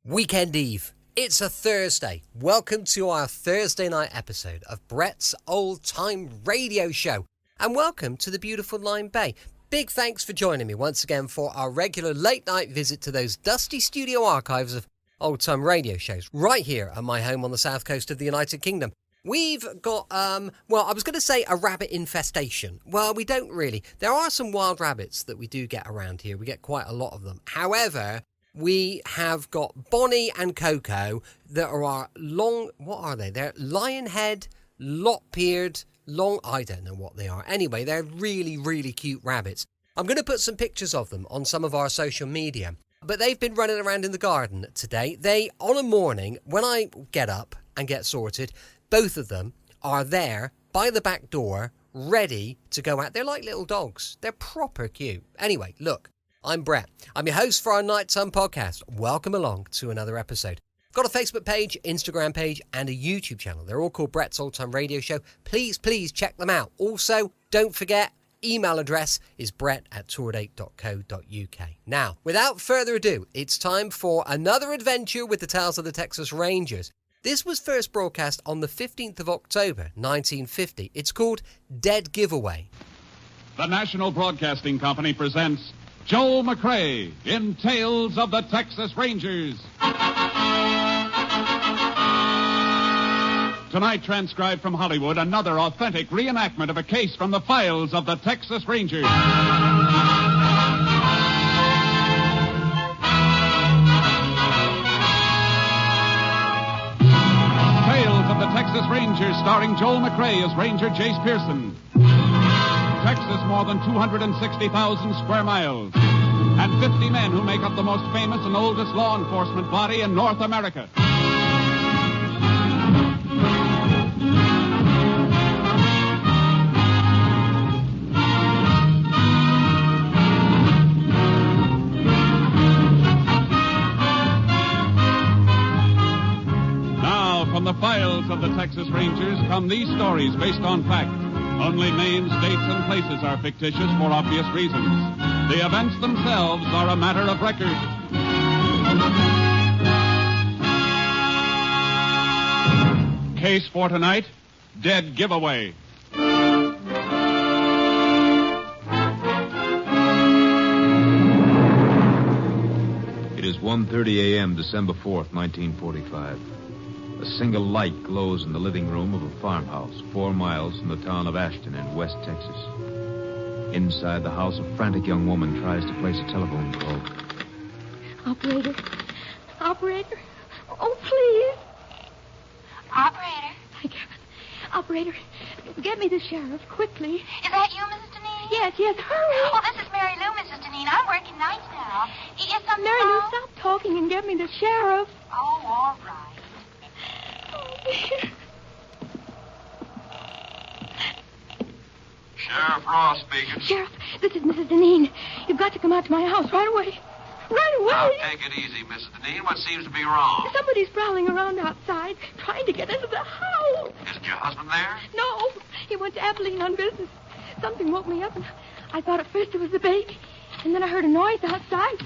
Weekend Eve. It's a Thursday. Welcome to our Thursday night episode of Brett's Old Time Radio Show. And welcome to the beautiful Lyme Bay. Big thanks for joining me once again for our regular late night visit to those dusty studio archives of old time radio shows right here at my home on the south coast of the United Kingdom. We've got, I was going to say a rabbit infestation. Well, we don't really. There are some wild rabbits that we do get around here. We get quite a lot of them. However, we have got Bonnie and Coco that are long, what are they? They're lion-head, lop-eared, long, I don't know what they are. Anyway, they're really, really cute rabbits. I'm going to put some pictures of them on some of our social media. But they've been running around in the garden today. They, on a morning, when I get up and get sorted, both of them are there by the back door, ready to go out. They're like little dogs. They're proper cute. Anyway, look. I'm Brett. I'm your host for our Nighttime podcast. Welcome along to another episode. I've got a Facebook page, Instagram page, and a YouTube channel. They're all called Brett's Old Time Radio Show. Please check them out. Also, don't forget, email address is brett@tourdate.co.uk. Now, without further ado, it's time for another adventure with the Tales of the Texas Rangers. This was first broadcast on the 15th of October, 1950. It's called Dead Giveaway. The National Broadcasting Company presents Joel McCrea in Tales of the Texas Rangers. Tonight, transcribed from Hollywood, another authentic reenactment of a case from the files of the Texas Rangers. Tales of the Texas Rangers, starring Joel McCrea as Ranger Jace Pearson. Texas, more than 260,000 square miles, and 50 men who make up the most famous and oldest law enforcement body in North America. Now, from the files of the Texas Rangers come these stories based on fact. Only names, dates, and places are fictitious for obvious reasons. The events themselves are a matter of record. Case for tonight, Dead Giveaway. It is 1:30 a.m., December 4th, 1945. A single light glows in the living room of a farmhouse 4 miles from the town of Ashton in West Texas. Inside the house, a frantic young woman tries to place a telephone call. Operator. Oh, please. Operator. Thank you. Operator, get me the sheriff, quickly. Is that you, Mrs. Deneen? Yes, hurry. Oh, this is Mary Lou, Mrs. Deneen. I'm working nights now. Is something Mary Lou, wrong? stop talking and get me the sheriff. Oh, all right. Sheriff Ross speaking. Sheriff, this is Mrs. Deneen. You've got to come out to my house right away. Right away. Now, take it easy, Mrs. Deneen. What seems to be wrong? Somebody's prowling around outside, trying to get into the house. Isn't your husband there? No, he went to Abilene on business. Something woke me up, and I thought at first it was the baby. And then I heard a noise outside.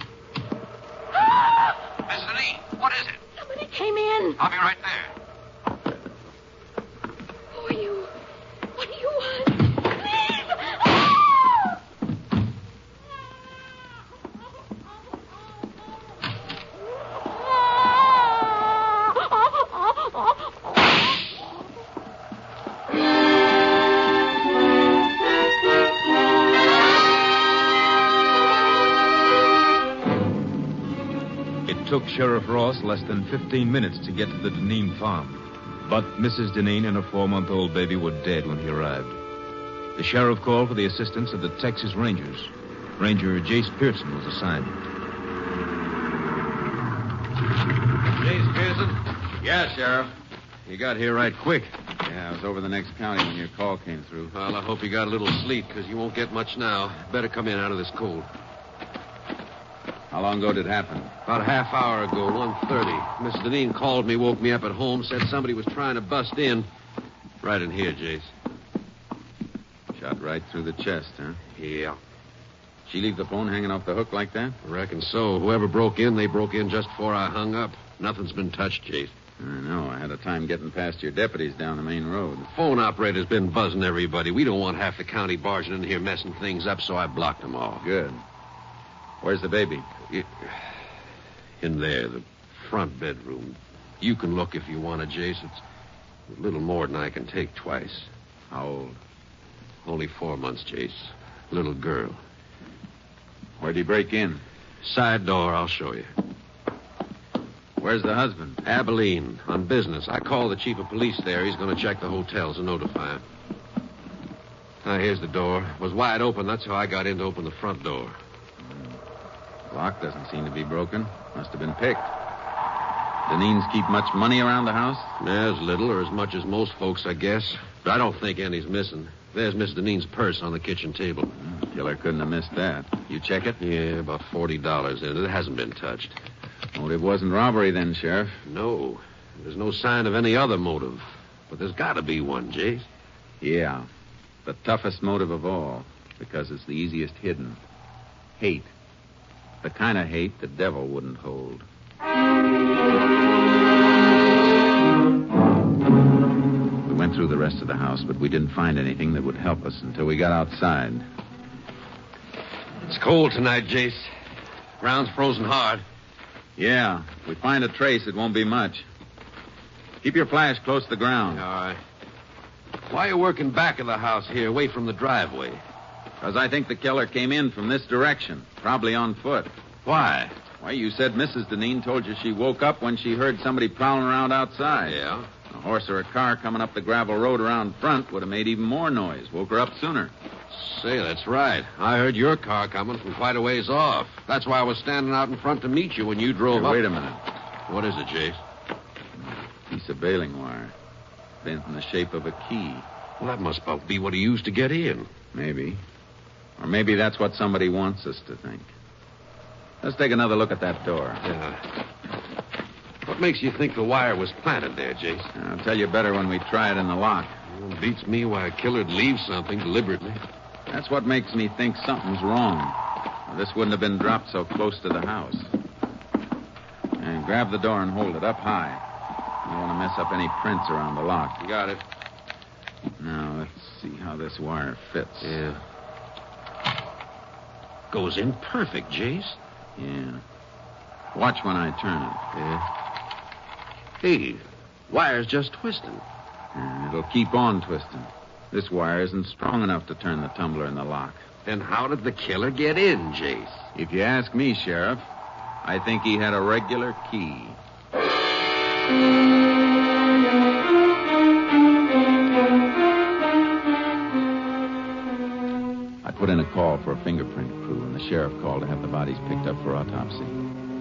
Mrs. Deneen, what is it? Somebody came in. I'll be right there. Who are you? What do you want? Please! It took Sheriff Ross less than 15 minutes to get to the Deneen farm. But Mrs. Deneen and her 4-month-old baby were dead when he arrived. The sheriff called for the assistance of the Texas Rangers. Ranger Jace Pearson was assigned. Jace Pearson? Yeah, Sheriff. You got here right quick. Yeah, I was over the next county when your call came through. Well, I hope you got a little sleep, because you won't get much now. Better come in out of this cold. How long ago did it happen? About a half hour ago, 1:30. Mrs. Deneen called me, woke me up at home, said somebody was trying to bust in. Right in here, Jace. Shot right through the chest, huh? Yeah. She leave the phone hanging off the hook like that? I reckon so. Whoever broke in, they broke in just before I hung up. Nothing's been touched, Jace. I know. I had a time getting past your deputies down the main road. The phone operator's been buzzing everybody. We don't want half the county barging in here messing things up, so I blocked them all. Good. Where's the baby? In there, the front bedroom. You can look if you want to, Jace. It's a little more than I can take twice. How old? Only 4 months, Jace. Little girl. Where'd he break in? Side door, I'll show you. Where's the husband? Abilene, on business. I called the chief of police there. He's going to check the hotels and notify him. Now, here's the door. It was wide open. That's how I got in to open the front door. Lock doesn't seem to be broken. Must have been picked. Deneen's keep much money around the house? As little or as much as most folks, I guess. But I don't think any's missing. There's Miss Deneen's purse on the kitchen table. Killer couldn't have missed that. You check it? Yeah, about $40 in it. It hasn't been touched. Motive wasn't robbery then, Sheriff. No. There's no sign of any other motive. But there's got to be one, Jace. Yeah. The toughest motive of all. Because it's the easiest hidden. Hate. The kind of hate the devil wouldn't hold. We went through the rest of the house, but we didn't find anything that would help us until we got outside. It's cold tonight, Jace. Ground's frozen hard. Yeah. If we find a trace, it won't be much. Keep your flash close to the ground. All right. Why are you working back of the house here, away from the driveway? Because I think the killer came in from this direction, probably on foot. Why? Why, you said Mrs. Deneen told you she woke up when she heard somebody prowling around outside. Yeah? A horse or a car coming up the gravel road around front would have made even more noise. Woke her up sooner. Say, that's right. I heard your car coming from quite a ways off. That's why I was standing out in front to meet you when you drove up. Wait a minute. What is it, Jace? Piece of baling wire. Bent in the shape of a key. Well, that must about be what he used to get in. Maybe. Or maybe that's what somebody wants us to think. Let's take another look at that door. Yeah. What makes you think the wire was planted there, Jace? I'll tell you better when we try it in the lock. Well, it beats me why a killer'd leave something deliberately. That's what makes me think something's wrong. Well, this wouldn't have been dropped so close to the house. And grab the door and hold it up high. You don't want to mess up any prints around the lock. Got it. Now, let's see how this wire fits. Yeah. Goes in perfect, Jace. Yeah. Watch when I turn it. Yeah. Hey, wire's just twisting. And it'll keep on twisting. This wire isn't strong enough to turn the tumbler in the lock. Then how did the killer get in, Jace? If you ask me, Sheriff, I think he had a regular key. I put in a call for a fingerprint crew, and the sheriff called to have the bodies picked up for autopsy.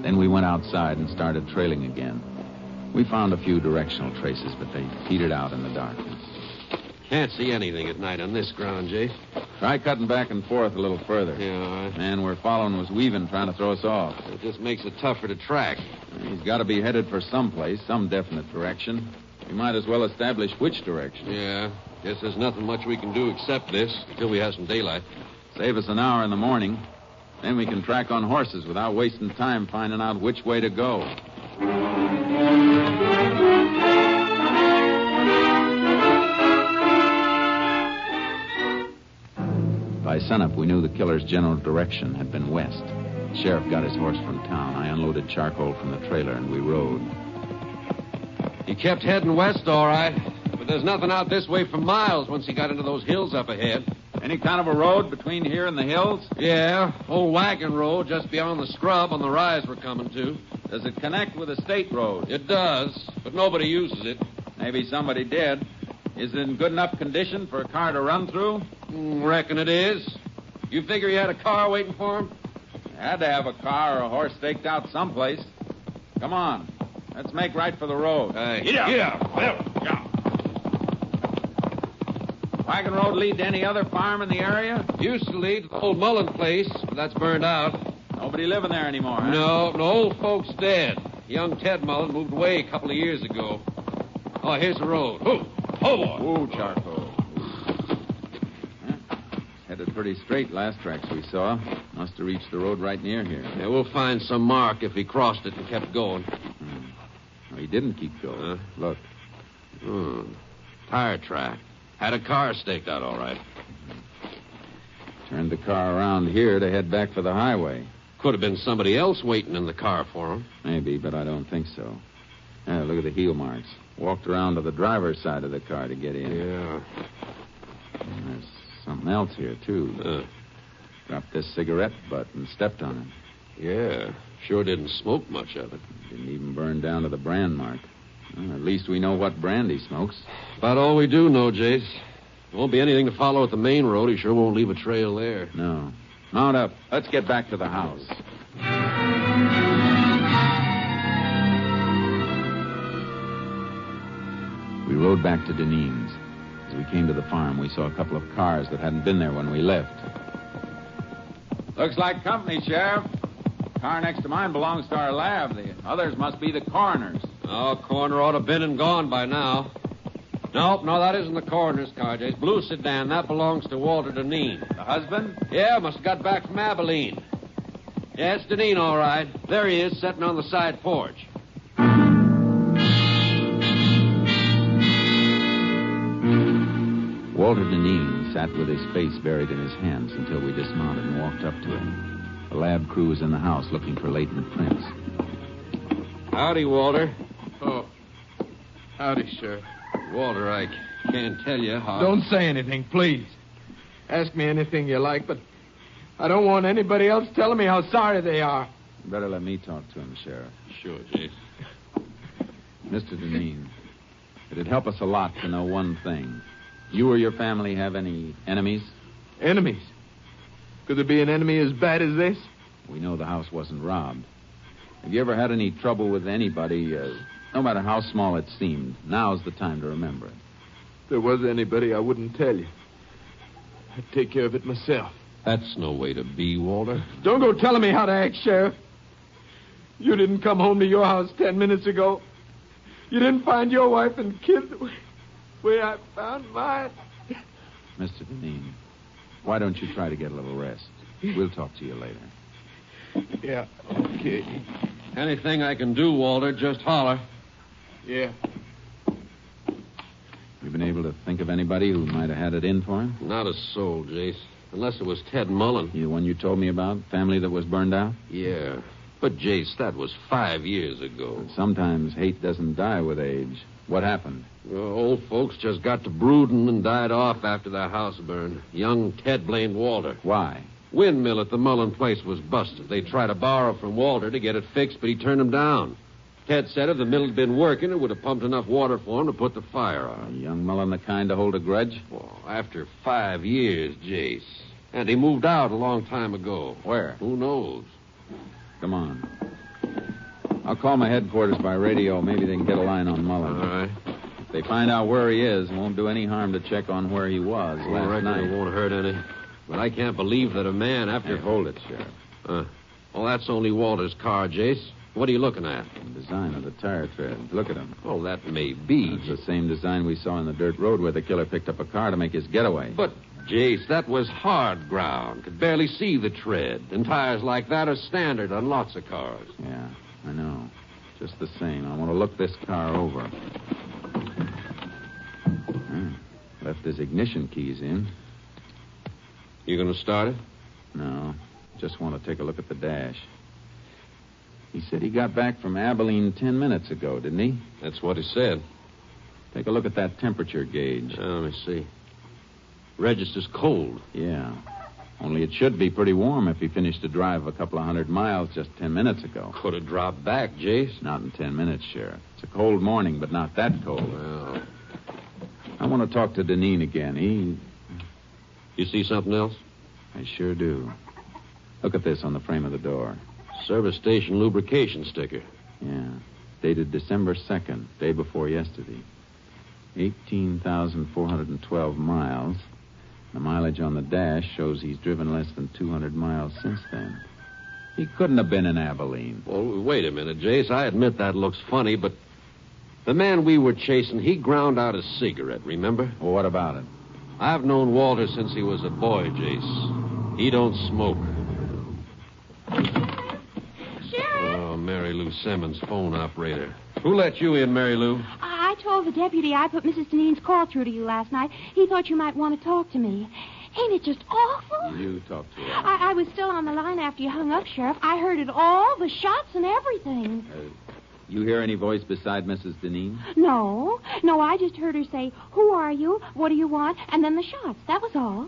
Then we went outside and started trailing again. We found a few directional traces, but they petered out in the darkness. Can't see anything at night on this ground, Jace. Try cutting back and forth a little further. Yeah, all right. Man we're following was weaving, trying to throw us off. It just makes it tougher to track. He's got to be headed for someplace, some definite direction. We might as well establish which direction. Yeah. Guess there's nothing much we can do except this until we have some daylight. Save us an hour in the morning. Then we can track on horses without wasting time finding out which way to go. By sunup, we knew the killer's general direction had been west. The sheriff got his horse from town. I unloaded charcoal from the trailer, and we rode. He kept heading west, all right. But there's nothing out this way for miles once he got into those hills up ahead. Any kind of a road between here and the hills? Yeah, old wagon road just beyond the scrub on the rise we're coming to. Does it connect with a state road? It does, but nobody uses it. Maybe somebody did. Is it in good enough condition for a car to run through? Reckon it is. You figure he had a car waiting for him? Had to have a car or a horse staked out someplace. Come on. Let's make right for the road. Get out. Yeah. Wagon road lead to any other farm in the area? Used to lead to the old Mullen place, but that's burned out. Nobody living there anymore, huh? No, old folks dead. Young Ted Mullen moved away a couple of years ago. Oh, here's the road. Boy. Ooh, charcoal. Headed pretty straight last tracks we saw. Must have reached the road right near here. Yeah, we'll find some mark if he crossed it and kept going. He didn't keep going. Look. Tire track. Had a car staked out all right. Turned the car around here to head back for the highway. Could have been somebody else waiting in the car for him. Maybe, but I don't think so. Yeah, look at the heel marks. Walked around to the driver's side of the car to get in. Yeah. And there's something else here, too. Dropped this cigarette butt and stepped on it. Yeah. Sure didn't smoke much of it. Didn't even burn down to the brand mark. Well, at least we know what brand he smokes. About all we do know, Jace. There won't be anything to follow at the main road. He sure won't leave a trail there. No. Mount up. Let's get back to the house. We rode back to Deneen's. As we came to the farm, we saw a couple of cars that hadn't been there when we left. Looks like company, Sheriff. The car next to mine belongs to our lab. The others must be the coroner's. Oh, coroner ought to have been and gone by now. Nope, no, that isn't the coroner's car, Jace. Blue sedan, that belongs to Walter Deneen. The husband? Yeah, must have got back from Abilene. Yeah, it's Deneen, all right. There he is, sitting on the side porch. Walter Deneen sat with his face buried in his hands until we dismounted and walked up to him. The lab crew was in the house looking for latent prints. Howdy, Walter. Oh, howdy, Sheriff. Walter, I can't tell you how... Don't say anything, please. Ask me anything you like, but I don't want anybody else telling me how sorry they are. You better let me talk to him, Sheriff. Sure, Jace. Mr. Deneen, it'd help us a lot to know one thing. You or your family have any enemies? Enemies? Could there be an enemy as bad as this? We know the house wasn't robbed. Have you ever had any trouble with anybody, no matter how small it seemed? Now's the time to remember it. If there was anybody, I wouldn't tell you. I'd take care of it myself. That's no way to be, Walter. Don't go telling me how to act, Sheriff. You didn't come home to your house 10 minutes ago. You didn't find your wife and kid the way I found mine. Mr. Deneen, why don't you try to get a little rest? We'll talk to you later. Yeah, okay. Anything I can do, Walter, just holler. Yeah. You been able to think of anybody who might have had it in for him? Not a soul, Jace. Unless it was Ted Mullen. The one you told me about? Family that was burned out? Yeah. But, Jace, that was 5 years ago. Sometimes hate doesn't die with age. What happened? Well, old folks just got to brooding and died off after their house burned. Young Ted blamed Walter. Why? Windmill at the Mullen place was busted. They tried to borrow from Walter to get it fixed, but he turned them down. Ted said if the mill had been working, it would have pumped enough water for him to put the fire on. Young Mullen the kind to hold a grudge? Well, after 5 years, Jace. And he moved out a long time ago. Where? Who knows? Come on. I'll call my headquarters by radio. Maybe they can get a line on Mullen. All right. If they find out where he is, it won't do any harm to check on where he was last night. It won't hurt any. But I can't believe that a man after... Hey, hold it, Sheriff. Well, that's only Walter's car, Jace. What are you looking at? The design of the tire tread. Look at him. Oh, that may be. It's the same design we saw in the dirt road where the killer picked up a car to make his getaway. But, Jace, that was hard ground. Could barely see the tread. And tires like that are standard on lots of cars. Yeah, I know. Just the same, I want to look this car over. Left his ignition keys in. You going to start it? No, just want to take a look at the dash. He said he got back from Abilene 10 minutes ago, didn't he? That's what he said. Take a look at that temperature gauge. Let me see. Register's cold. Yeah. Only it should be pretty warm if he finished a drive a couple of 100 miles just 10 minutes ago. Could have dropped back, Jace. Not in 10 minutes, Sheriff. It's a cold morning, but not that cold. Well... I want to talk to Deneen again. You see something else? I sure do. Look at this on the frame of the door. Service station lubrication sticker. Yeah. Dated December 2nd, day before yesterday. 18,412 miles. The mileage on the dash shows he's driven less than 200 miles since then. He couldn't have been in Abilene. Well, wait a minute, Jace. I admit that looks funny, but the man we were chasing, he ground out a cigarette, remember? Well, what about it? I've known Walter since he was a boy, Jace. He don't smoke. Sheriff! Oh, Mary Lou Simmons, phone operator. Who let you in, Mary Lou? I told the deputy I put Mrs. Deneen's call through to you last night. He thought you might want to talk to me. Ain't it just awful? You talk to her. I was still on the line after you hung up, Sheriff. I heard it all, the shots and everything. You hear any voice beside Mrs. Deneen? No, I just heard her say, "Who are you? What do you want?" And then the shots. That was all.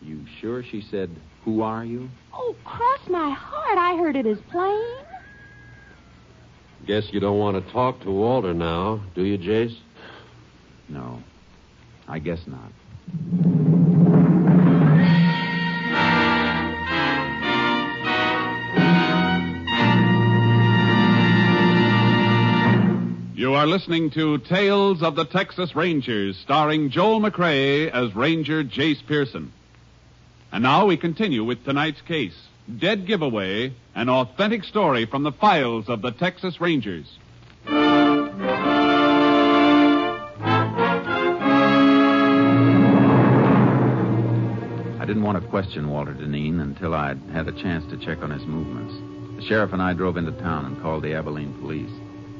You sure she said, "Who are you"? Oh, cross my heart. I heard it as plain. Guess you don't want to talk to Walter now, do you, Jace? No, I guess not. You are listening to Tales of the Texas Rangers, starring Joel McCrea as Ranger Jace Pearson. And now we continue with tonight's case, Dead Giveaway, an authentic story from the files of the Texas Rangers. I didn't want to question Walter Deneen until I'd had a chance to check on his movements. The sheriff and I drove into town and called the Abilene police.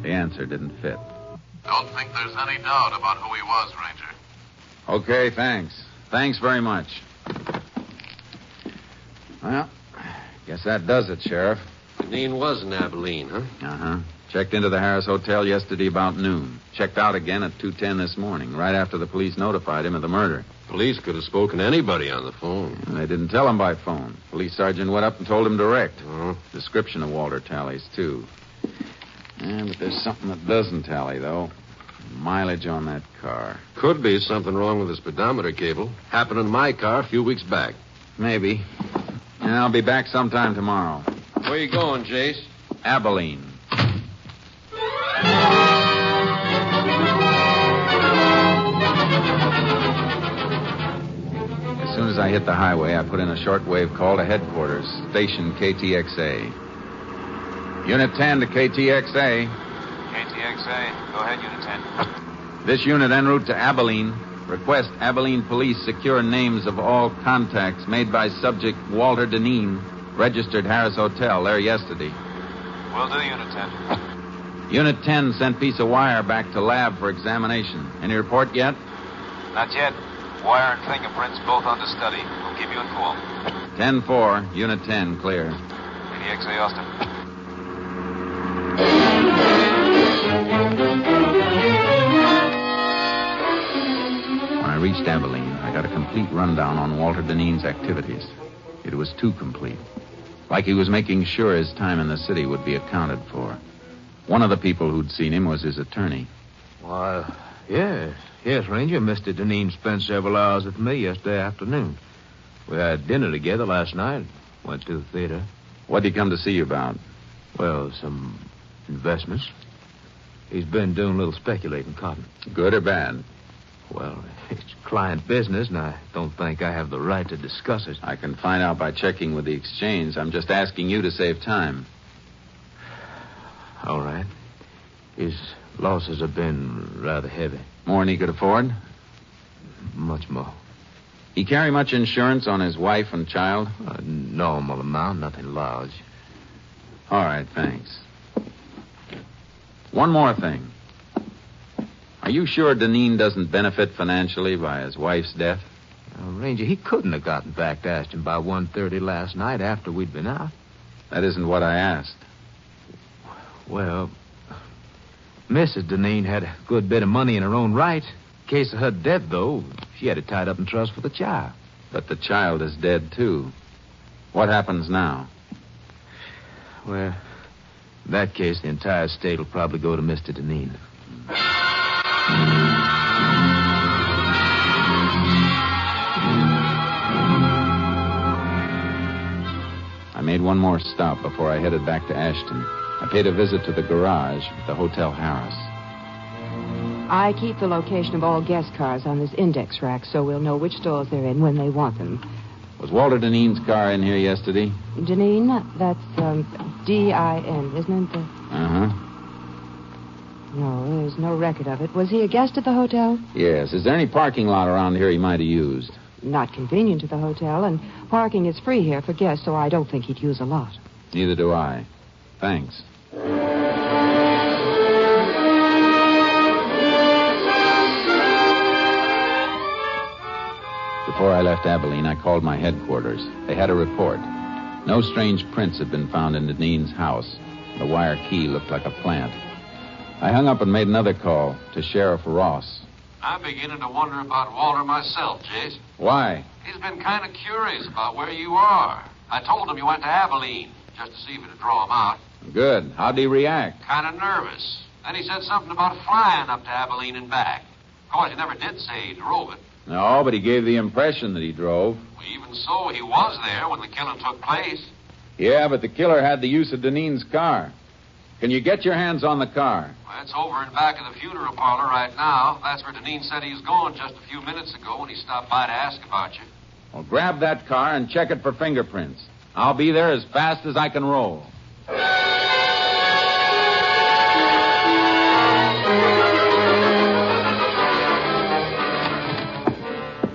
The answer didn't fit. Don't think there's any doubt about who he was, Ranger. Okay, thanks. Thanks very much. Well, guess that does it, Sheriff. Deneen was in Abilene, huh? Uh-huh. Checked into the Harris Hotel yesterday about noon. Checked out again at 2:10 this morning, right after the police notified him of the murder. Police could have spoken to anybody on the phone. And they didn't tell him by phone. Police sergeant went up and told him direct. Oh. Description of Walter tallies, too. Yeah, but there's something that doesn't tally, though. Mileage on that car. Could be something wrong with the speedometer cable. Happened in my car a few weeks back. Maybe. And I'll be back sometime tomorrow. Where you going, Jace? Abilene. As soon as I hit the highway, I put in a shortwave call to headquarters, station KTXA. Unit 10 to KTXA. KTXA. Go ahead, Unit 10. This unit en route to Abilene. Request Abilene police secure names of all contacts made by subject Walter Deneen, registered Harris Hotel there yesterday. Will do, Unit 10. Unit 10 sent piece of wire back to lab for examination. Any report yet? Not yet. Wire and fingerprints both under study. We'll keep you informed. 10-4, Unit 10, clear. KTXA, Austin. When I reached Abilene, I got a complete rundown on Walter Deneen's activities. It was too complete. Like he was making sure his time in the city would be accounted for. One of the people who'd seen him was his attorney. Why, yes, Ranger. Mr. Deneen spent several hours with me yesterday afternoon. We had dinner together last night. Went to the theater. What'd he come to see you about? Well, some investments. He's been doing a little speculating cotton. Good or bad? Well, it's client business, and I don't think I have the right to discuss it. I can find out by checking with the exchange. I'm just asking you to save time. All right. His losses have been rather heavy. More than he could afford? Much more. He carry much insurance on his wife and child? A normal amount, nothing large. All right, thanks. One more thing. Are you sure Deneen doesn't benefit financially by his wife's death? Ranger, he couldn't have gotten back to Ashton by 1:30 last night after we'd been out. That isn't what I asked. Well, Mrs. Deneen had a good bit of money in her own right. In case of her death, though, she had it tied up in trust for the child. But the child is dead, too. What happens now? Well, in that case, the entire estate will probably go to Mr. Deneen. I made one more stop before I headed back to Ashton. I paid a visit to the garage at the Hotel Harris. I keep the location of all guest cars on this index rack so we'll know which stores they're in when they want them. Was Walter Deneen's car in here yesterday? Deneen? That's D-I-N, isn't it? Uh-huh. No, there's no record of it. Was he a guest at the hotel? Yes. Is there any parking lot around here he might have used? Not convenient to the hotel, and parking is free here for guests, so I don't think he'd use a lot. Neither do I. Thanks. Before I left Abilene, I called my headquarters. They had a report. No strange prints had been found in Deneen's house. The wire key looked like a plant. I hung up and made another call to Sheriff Ross. I'm beginning to wonder about Walter myself, Jace. Why? He's been kind of curious about where you are. I told him you went to Abilene, just to see if it'd draw him out. Good. How'd he react? Kind of nervous. Then he said something about flying up to Abilene and back. Of course, he never did say he drove it. No, but he gave the impression that he drove. Well, even so, he was there when the killing took place. Yeah, but the killer had the use of Deneen's car. Can you get your hands on the car? Well, it's over in back of the funeral parlor right now. That's where Deneen said he was going just a few minutes ago when he stopped by to ask about you. Well, grab that car and check it for fingerprints. I'll be there as fast as I can roll.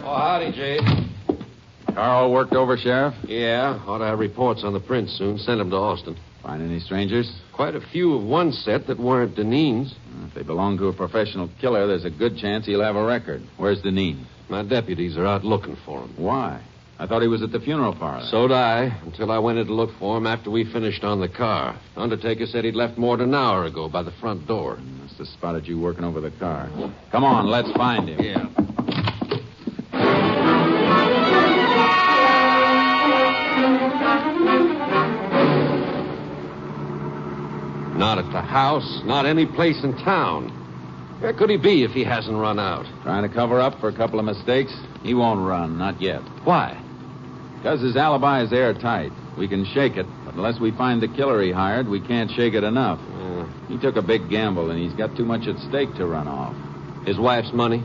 Oh, howdy, Jay. Car all worked over, Sheriff? Yeah, ought to have reports on the prints soon. Send them to Austin. Find any strangers? Quite a few of one set that weren't Deneen's. If they belong to a professional killer, there's a good chance he'll have a record. Where's Deneen? My deputies are out looking for him. Why? I thought he was at the funeral parlor. So'd I, until I went in to look for him after we finished on the car. The undertaker said he'd left more than an hour ago by the front door. Must have spotted you working over the car. Come on, let's find him. Yeah. Not at the house, not any place in town. Where could he be if he hasn't run out? Trying to cover up for a couple of mistakes? He won't run, not yet. Why? Because his alibi is airtight. We can shake it, but unless we find the killer he hired, we can't shake it enough. He took a big gamble, and he's got too much at stake to run off. His wife's money?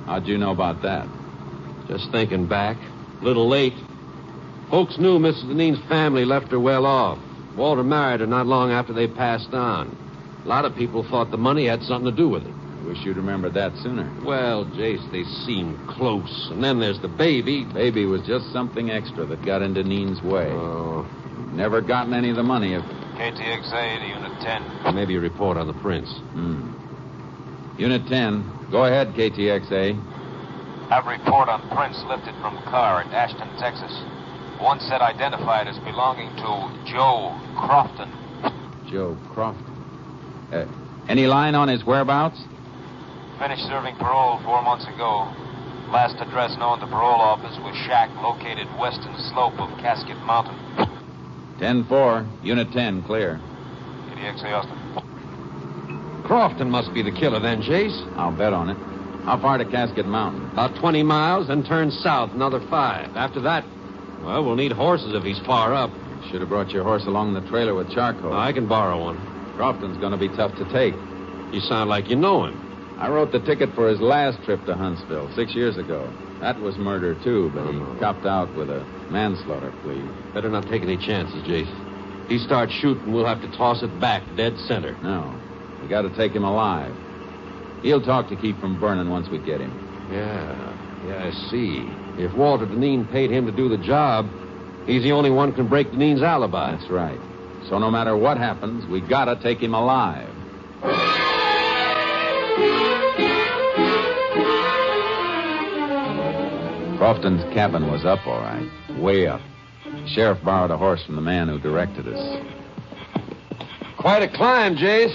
How'd you know about that? Just thinking back. A little late. Folks knew Mrs. Deneen's family left her well off. Walter married her not long after they passed on. A lot of people thought the money had something to do with it. I wish you'd remembered that sooner. Well, Jace, they seemed close. And then there's the baby. Baby was just something extra that got in Deneen's way. Oh. Never gotten any of the money if... KTXA to Unit 10. Maybe a report on the prints. Unit 10. Go ahead, KTXA. Have report on prints lifted from car at Ashton, Texas. One set identified as belonging to Joe Crofton. Joe Crofton. Any line on his whereabouts? Finished serving parole 4 months ago. Last address known to parole office was shack located western slope of Casket Mountain. 10-4. Unit 10, clear. KTXA Austin. Crofton must be the killer then, Jace. I'll bet on it. How far to Casket Mountain? About 20 miles, then turn south another 5. After that, well, we'll need horses if he's far up. Should have brought your horse along the trailer with charcoal. I can borrow one. Crofton's going to be tough to take. You sound like you know him. I wrote the ticket for his last trip to Huntsville 6 years ago. That was murder, too, but he copped out with a manslaughter plea. Better not take any chances, Jace. If he starts shooting, we'll have to toss it back dead center. No. We got to take him alive. He'll talk to keep from burning once we get him. Yeah, I see. If Walter Deneen paid him to do the job, he's the only one who can break Deneen's alibi. That's right. So no matter what happens, we got to take him alive. Crofton's cabin was up, all right. Way up. The sheriff borrowed a horse from the man who directed us. Quite a climb, Jace.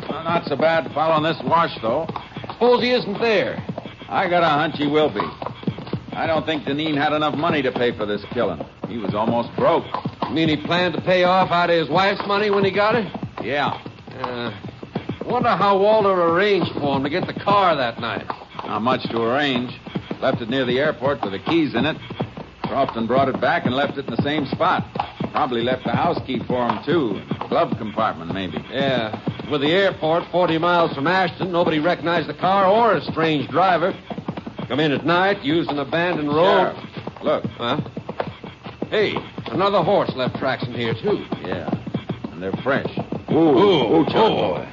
Well, not so bad following this wash, though. Suppose he isn't there. I got a hunch he will be. I don't think Deneen had enough money to pay for this killing. He was almost broke. You mean he planned to pay off out of his wife's money when he got it? Yeah. Wonder how Walter arranged for him to get the car that night. Not much to arrange. Left it near the airport with the keys in it. Crofton brought it back and left it in the same spot. Probably left the house key for him, too. Glove compartment, maybe. Yeah. With the airport 40 miles from Ashton, nobody recognized the car or a strange driver. Come in at night, used an abandoned road. Sheriff, look. Huh? Hey, another horse left tracks in here, too. Yeah, and they're fresh. Ooh, boy.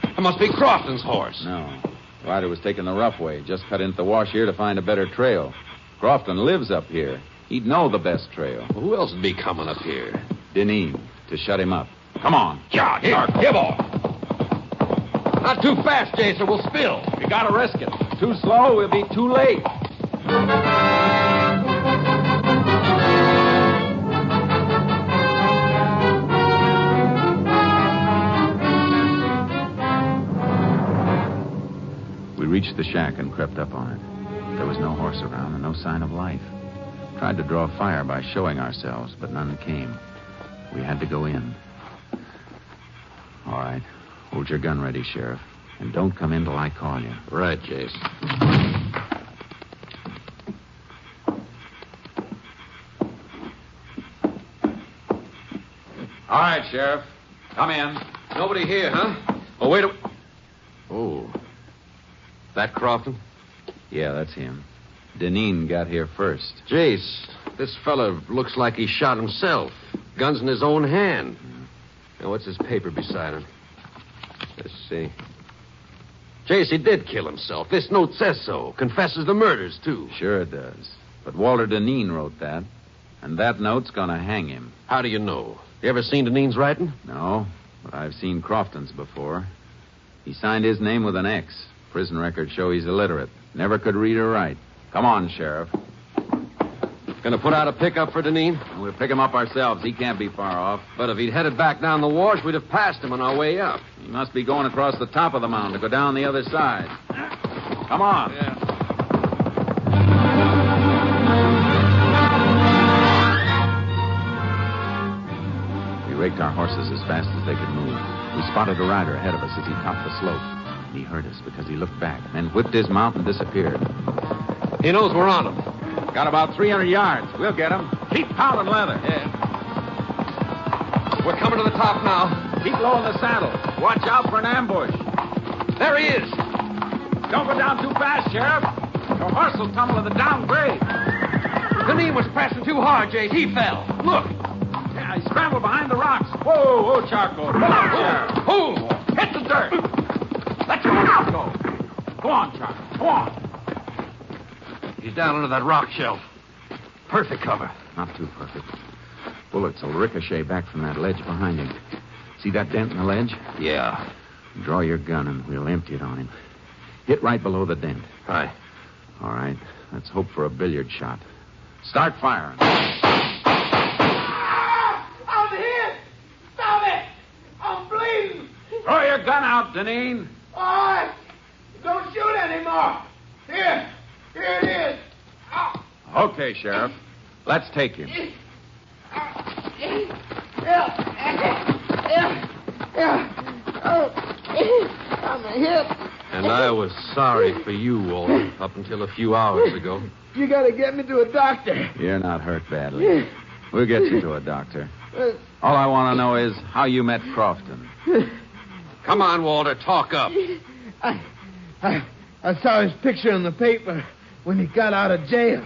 That must be Crofton's horse. No. The rider was taking the rough way. Just cut into the wash here to find a better trail. Crofton lives up here. He'd know the best trail. Well, who else would be coming up here? Deneen, to shut him up. Come on. Yeah, here, boy. Not too fast, Jace, or we'll spill. We gotta risk it. Too slow, we'll be too late. We reached the shack and crept up on it. There was no horse around and no sign of life. Tried to draw fire by showing ourselves, but none came. We had to go in. All right. Hold your gun ready, Sheriff. And don't come in till I call you. Right, Jace. All right, Sheriff. Come in. Nobody here, huh? Oh, wait a... Oh. That Crofton? Yeah, that's him. Deneen got here first. Jace, this fella looks like he shot himself. Gun's in his own hand. Now, what's his paper beside him? Let's see. Jace, he did kill himself. This note says so. Confesses the murders, too. Sure it does. But Walter Deneen wrote that. And that note's gonna hang him. How do you know? You ever seen Deneen's writing? No, but I've seen Crofton's before. He signed his name with an X. Prison records show he's illiterate. Never could read or write. Come on, Sheriff. Gonna put out a pickup for Deneen? We'll pick him up ourselves. He can't be far off. But if he'd headed back down the wash, we'd have passed him on our way up. He must be going across the top of the mountain to go down the other side. Come on. Yeah. We raked our horses as fast as they could move. We spotted a rider ahead of us as he topped the slope. He heard us because he looked back, then whipped his mount and disappeared. He knows we're on him. Got about 300 yards. We'll get him. Keep pounding leather. Yeah. We're coming to the top now. Keep low in the saddle. Watch out for an ambush. There he is. Don't go down too fast, Sheriff. Your horse will tumble in the downgrade. Deneen was pressing too hard, Jace. He fell. Look. Yeah, he scrambled behind the rocks. Whoa, Charcoal. Pull out, Sheriff. Boom. Hit the dirt. Let your horse go. Go on, Charcoal. Go on. He's down under that rock shelf. Perfect cover. Not too perfect. Bullets will ricochet back from that ledge behind him. See that dent in the ledge? Yeah. Draw your gun and we'll empty it on him. Hit right below the dent. Aye. All right. Let's hope for a billiard shot. Start firing. I'm hit! Stop it! I'm bleeding! Throw your gun out, Deneen. All right. Don't shoot anymore. Here it is. Okay, Sheriff. Let's take him. I'm hit. And I was sorry for you, Walter, up until a few hours ago. You gotta get me to a doctor. You're not hurt badly. We'll get you to a doctor. All I want to know is how you met Crofton. Come on, Walter, talk up. I saw his picture in the paper when he got out of jail.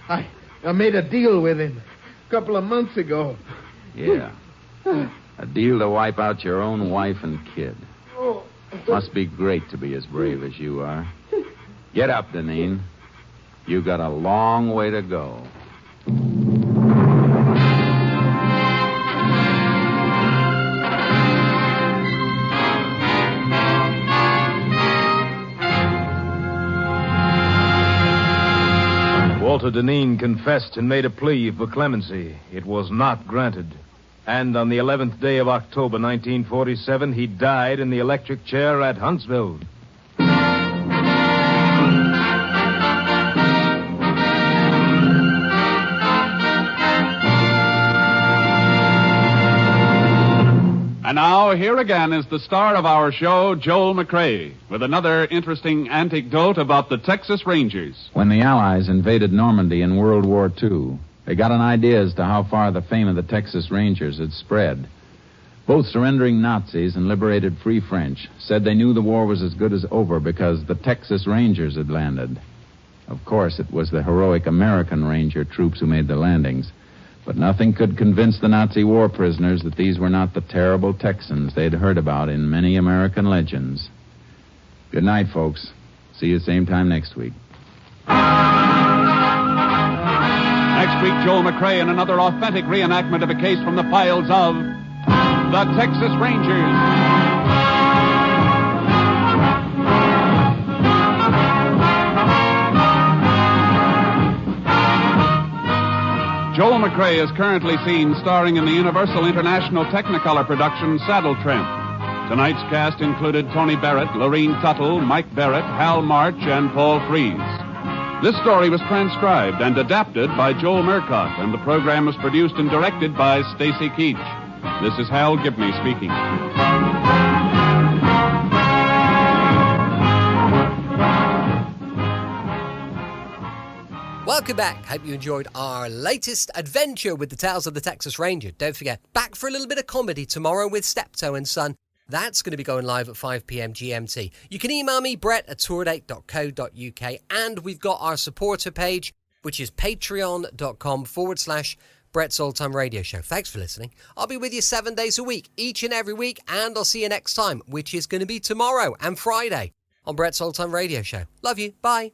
I made a deal with him a couple of months ago. Yeah. A deal to wipe out your own wife and kid. Must be great to be as brave as you are. Get up, Deneen. You got a long way to go. Walter Deneen confessed and made a plea for clemency. It was not granted. And on the 11th day of October, 1947, he died in the electric chair at Huntsville. And now, here again is the star of our show, Joel McCrea, with another interesting anecdote about the Texas Rangers. When the Allies invaded Normandy in World War II, they got an idea as to how far the fame of the Texas Rangers had spread. Both surrendering Nazis and liberated Free French said they knew the war was as good as over because the Texas Rangers had landed. Of course, it was the heroic American Ranger troops who made the landings. But nothing could convince the Nazi war prisoners that these were not the terrible Texans they'd heard about in many American legends. Good night, folks. See you same time next week. Next week, Joel McCrea in another authentic reenactment of a case from the files of the Texas Rangers. Joel McCrea is currently seen starring in the Universal International Technicolor production Saddle Tramp. Tonight's cast included Tony Barrett, Lorene Tuttle, Mike Barrett, Hal March, and Paul Frees. This story was transcribed and adapted by Joel Murcott, and the program was produced and directed by Stacy Keach. This is Hal Gibney speaking. Welcome back. Hope you enjoyed our latest adventure with the Tales of the Texas Ranger. Don't forget, back for a little bit of comedy tomorrow with Steptoe and Son. That's going to be going live at 5 p.m. GMT. You can email me, brett@tourdate.co.uk, and we've got our supporter page, which is patreon.com/Brett's Old Time Radio Show. Thanks for listening. I'll be with you 7 days a week, each and every week, and I'll see you next time, which is going to be tomorrow and Friday on Brett's Old Time Radio Show. Love you. Bye.